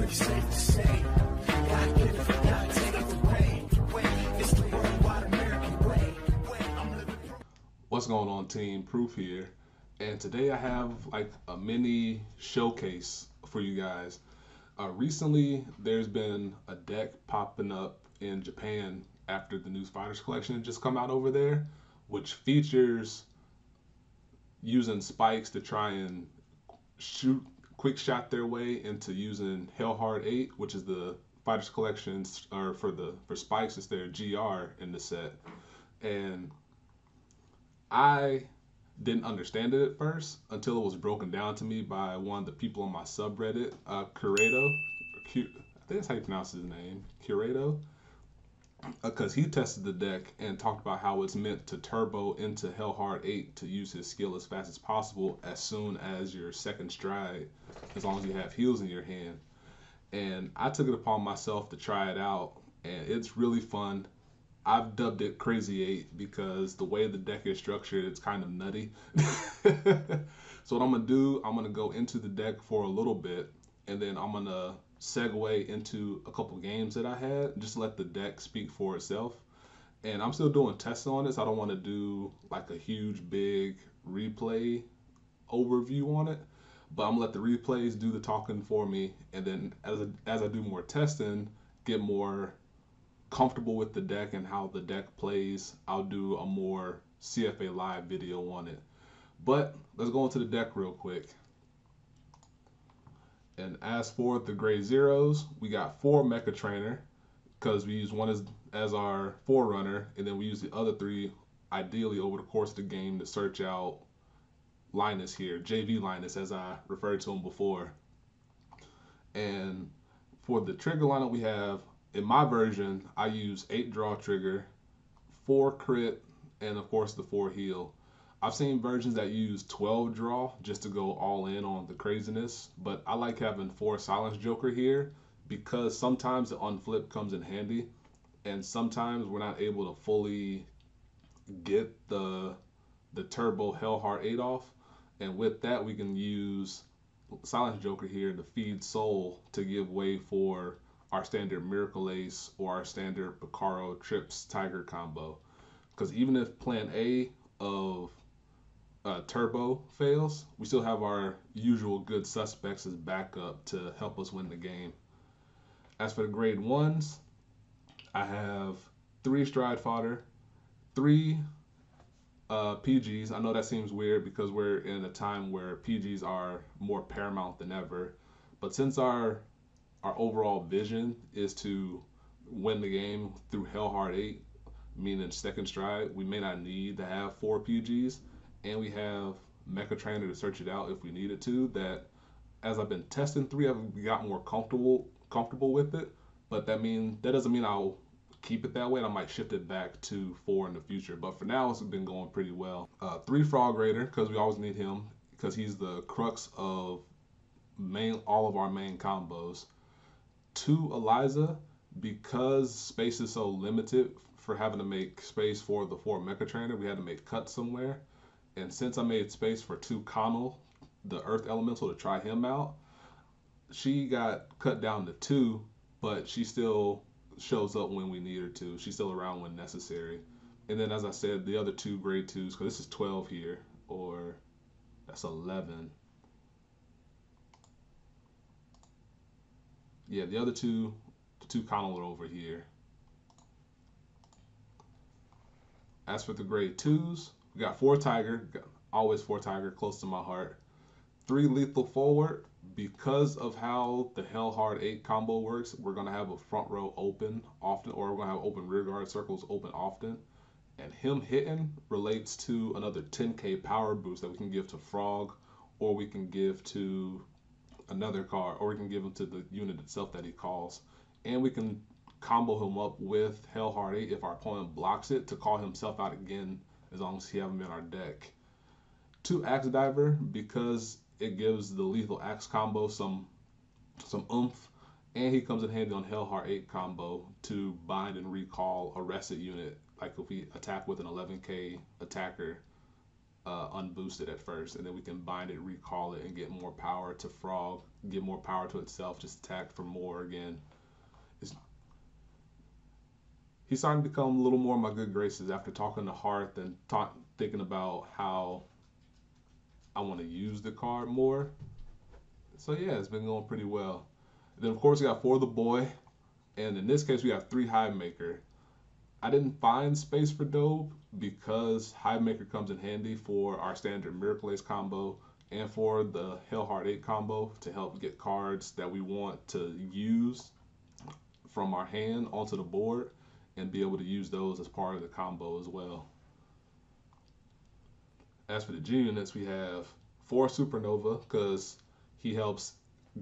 pretty safe to say. God give it, God take it away. It's the worldwide American way. I'm living proof. What's going on, team? Proof here, and today I have like a mini showcase for you guys. Recently, there's been a deck popping up in Japan after the new Fighters collection just come out over there, which features using spikes to try and quick shot their way into using Hellhard EIGHT, which is the Fighters collection, or for spikes, it's their GR in the set. And I didn't understand it at first until it was broken down to me by one of the people on my subreddit, Curato. I think that's how you pronounce his name, Curato. Because he tested the deck and talked about how it's meant to turbo into Hellhard EIGHT to use his skill as fast as possible as soon as your second stride, as long as you have heals in your hand. And I took it upon myself to try it out, and it's really fun. I've dubbed it Crazy 8 because the way the deck is structured, it's kind of nutty. So what I'm going to do, I'm going to go into the deck for a little bit, and then I'm going to segue into a couple games that I had, just to let the deck speak for itself. And I'm still doing tests on this. I don't want to do like a huge, big replay overview on it, but I'm going to let the replays do the talking for me, and then as I do more testing, get more comfortable with the deck and how the deck plays, I'll do a more CFA live video on it. But let's go into the deck real quick. And as for the grade zeros, we got 4 Mecha Trainer, because we use one as our forerunner, and then we use the other 3 ideally over the course of the game to search out Linus here, JV Linus as I referred to him before. And for the trigger lineup, we have, in my version, I use 8 draw trigger, 4 crit, and of course the 4 heal. I've seen versions that use 12 draw just to go all in on the craziness, but I like having 4 silence joker here because sometimes the unflip comes in handy, and sometimes we're not able to fully get the turbo Hellhard EIGHT off, and with that we can use silence joker here to feed soul to give way for our standard Miracle Ace or our standard Picaro Trips Tiger combo. Because even if plan A of turbo fails, we still have our usual good suspects as backup to help us win the game. As for the grade 1s, I have 3 stride fodder, 3 PGs. I know that seems weird because we're in a time where PGs are more paramount than ever, but since our overall vision is to win the game through Hellhard EIGHT, meaning second stride, we may not need to have 4 PGs, and we have Mecha Trainer to search it out if we needed to. That, as I've been testing 3, I've got more comfortable with it, but that doesn't mean I'll keep it that way, and I might shift it back to 4 in the future. But for now, it's been going pretty well. 3 Frog Raider, because we always need him, because he's the crux of all of our main combos. 2 Eliza, because space is so limited for having to make space for the 4 Mecha Trainer, we had to make cuts somewhere. And since I made space for 2 Connell, the Earth Elemental, to try him out, she got cut down to 2, but she still shows up when we need her to. She's still around when necessary. And then, as I said, the other 2 grade 2s, because this is 12 here, or that's 11. Yeah, the other 2 Connell are over here. As for the grade 2s, we got 4 Tiger, always 4 Tiger, close to my heart. 3 Lethal Forward, because of how the Hellhard EIGHT combo works, we're going to have a front row open often, or we're going to have open rear guard circles open often. And him hitting relates to another 10k power boost that we can give to Frog, or we can give to another card, or we can give him to the unit itself that he calls. And we can combo him up with Hellhard EIGHT if our opponent blocks it to call himself out again, as long as he have him in our deck. 2 Axe Diver, because it gives the lethal axe combo some oomph, and he comes in handy on Hellhard EIGHT combo to bind and recall a rested unit, like if we attack with an 11k attacker unboosted at first, and then we can bind it, recall it, and get more power to Frog, get more power to itself, just attack for more again. He's starting to become a little more in my good graces after talking to Hearth and thinking about how I want to use the card more. So yeah, it's been going pretty well. And then of course we got For the Boy, and in this case we have 3 Hive Maker. I didn't find space for Dobe because Hive Maker comes in handy for our standard Miracle Ace combo and for the Hellhard EIGHT combo to help get cards that we want to use from our hand onto the board and be able to use those as part of the combo as well. As for the G units, we have 4 Supernova because he helps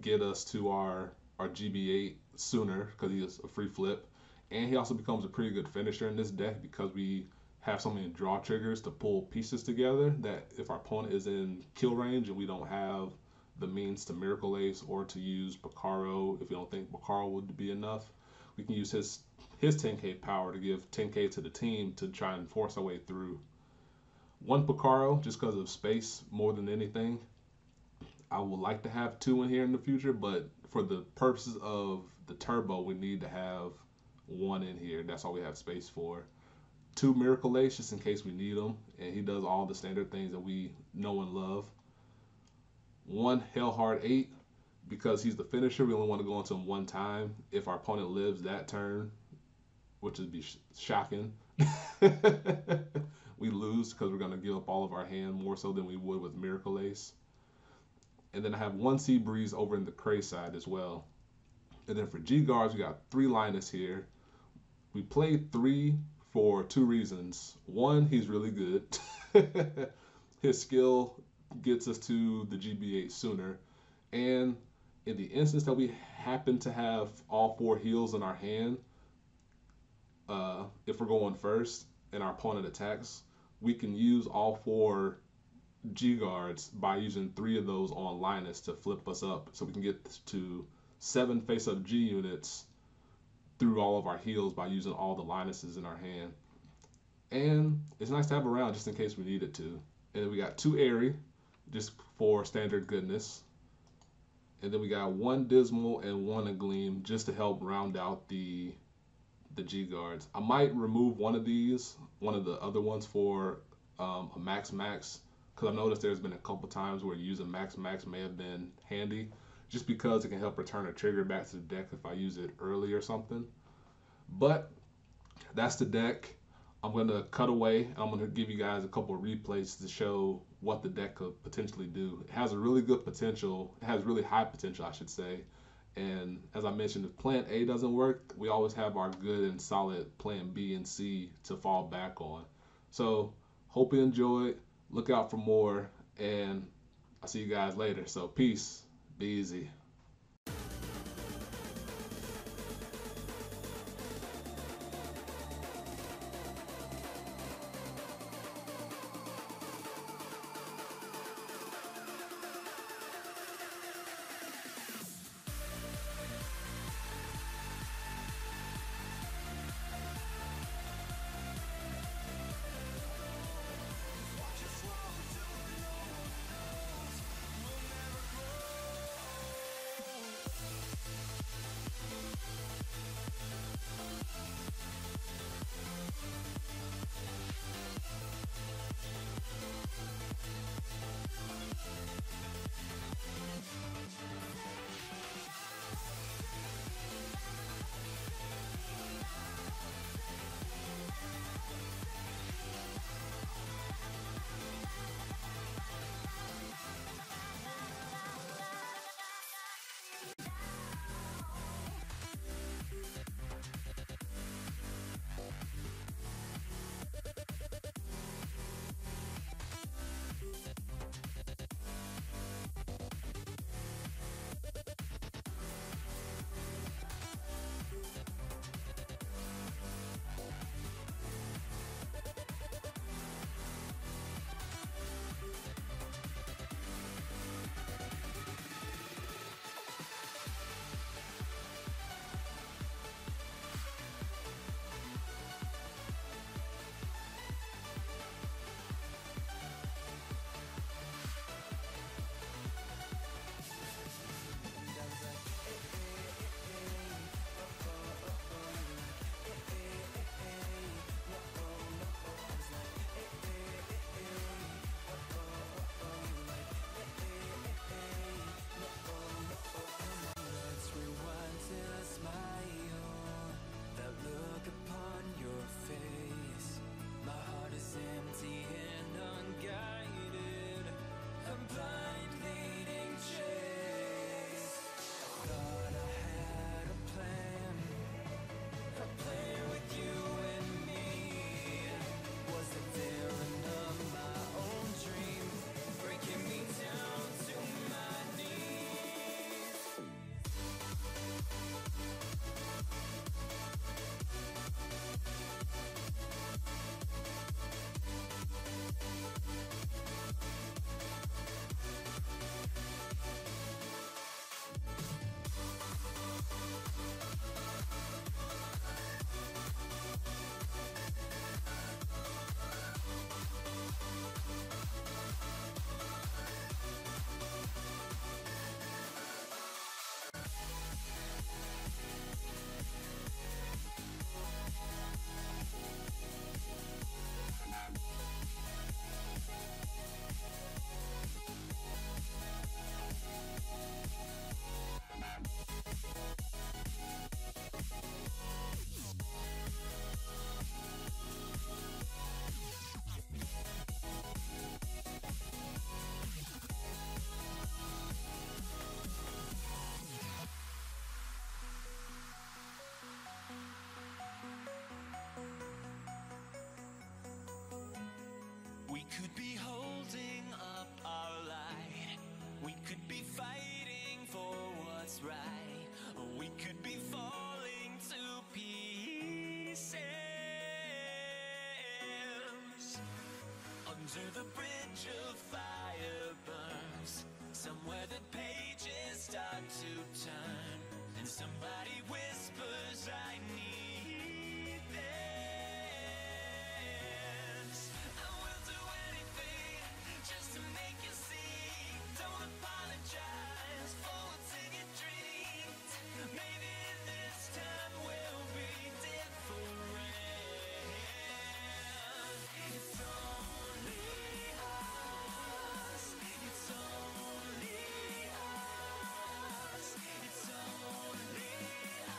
get us to our GB8 sooner because he is a free flip. And he also becomes a pretty good finisher in this deck because we have so many draw triggers to pull pieces together that if our opponent is in kill range and we don't have the means to Miracle Ace or to use Bacaro, if we don't think Bacaro would be enough, we can use his 10k power to give 10k to the team to try and force our way through. 1 Bacaro just because of space more than anything. I would like to have 2 in here in the future, but for the purposes of the turbo, we need to have 1 in here. That's all we have space for. 2 Miracle Ace just in case we need them, and he does all the standard things that we know and love. 1 Hellhard EIGHT because he's the finisher. We only want to go into him 1 time. If our opponent lives that turn, which would be shocking, we lose because we're going to give up all of our hand more so than we would with Miracle Ace. And then I have 1 Sea Breeze over in the Cray side as well. And then for G guards, we got 3 Linus here. We played 3 for 2 reasons. 1, he's really good. His skill gets us to the GB8 sooner. And in the instance that we happen to have all 4 heals in our hand, if we're going first and our opponent attacks, we can use all 4 G guards by using 3 of those on Linus to flip us up so we can get to 7 face-up G units through all of our heals by using all the Linuses in our hand. And it's nice to have around just in case we needed to. And then we got 2 Airy just for standard goodness. And then we got 1 Dismal and 1 Gleam just to help round out the G guards. I might remove one of these, one of the other ones for a max because I've noticed there's been a couple times where using max may have been handy just because it can help return a trigger back to the deck if I use it early or something. But that's the deck. I'm going to cut away and I'm going to give you guys a couple of replays to show what the deck could potentially do. It has a really good potential. It has really high potential, I should say. And as I mentioned, if plan A doesn't work, we always have our good and solid plan B and C to fall back on. So hope you enjoyed. Look out for more, and I'll see you guys later. So peace. Be easy. could be holding up our light. We could be fighting for what's right. Or we could be falling to pieces. Under the bridge of fire burns, somewhere the pages start to turn, and somebody whispers, I need this. I will do anything just to make you see. Don't apologize for what's in your dreams. Maybe this time will be different. It's only us. It's only us. It's only us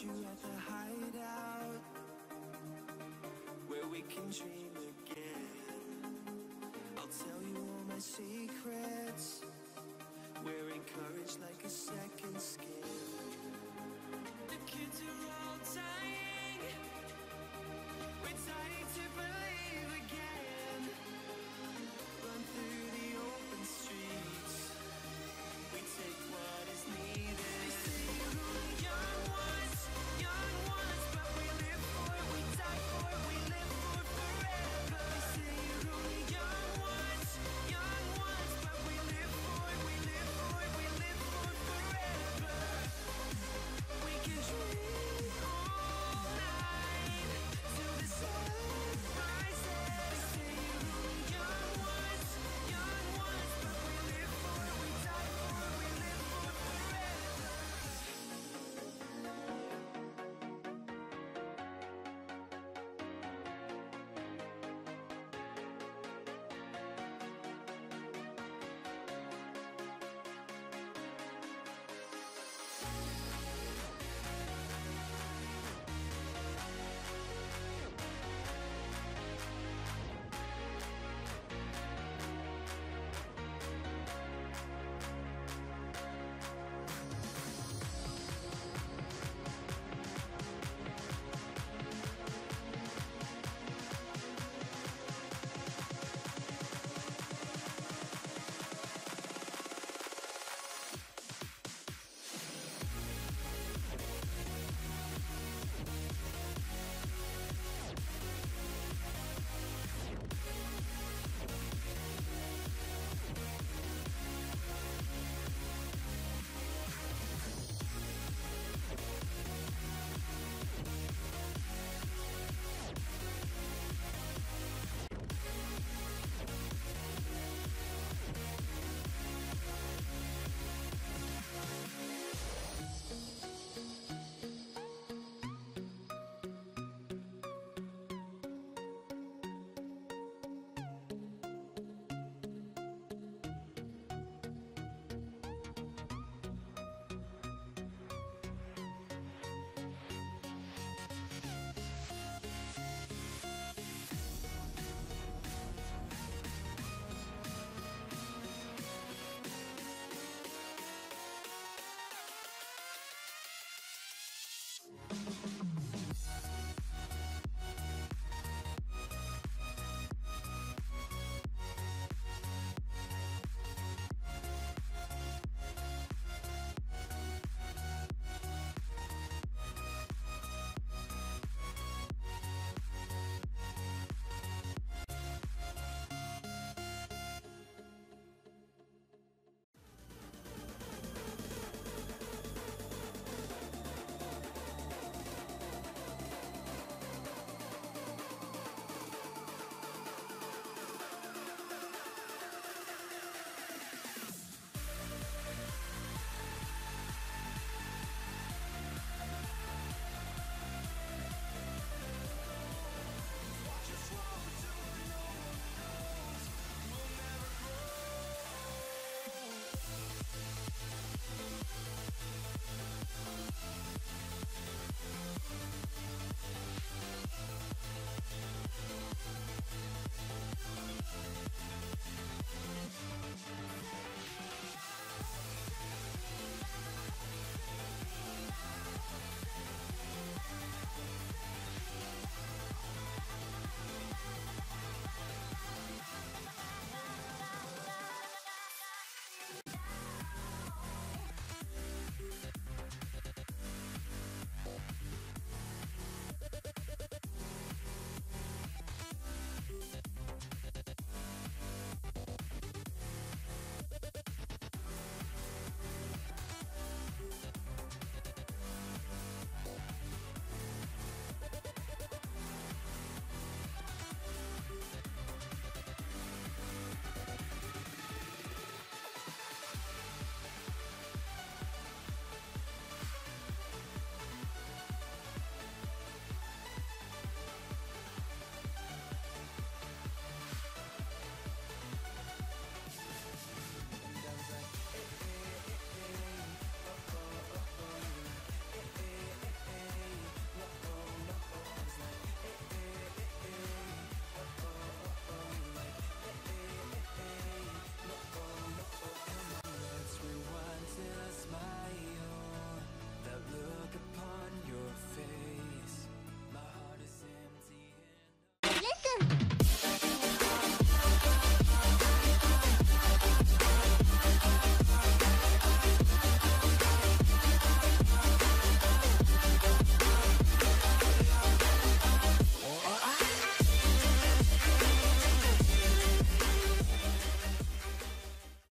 you at the hideout, where we can dream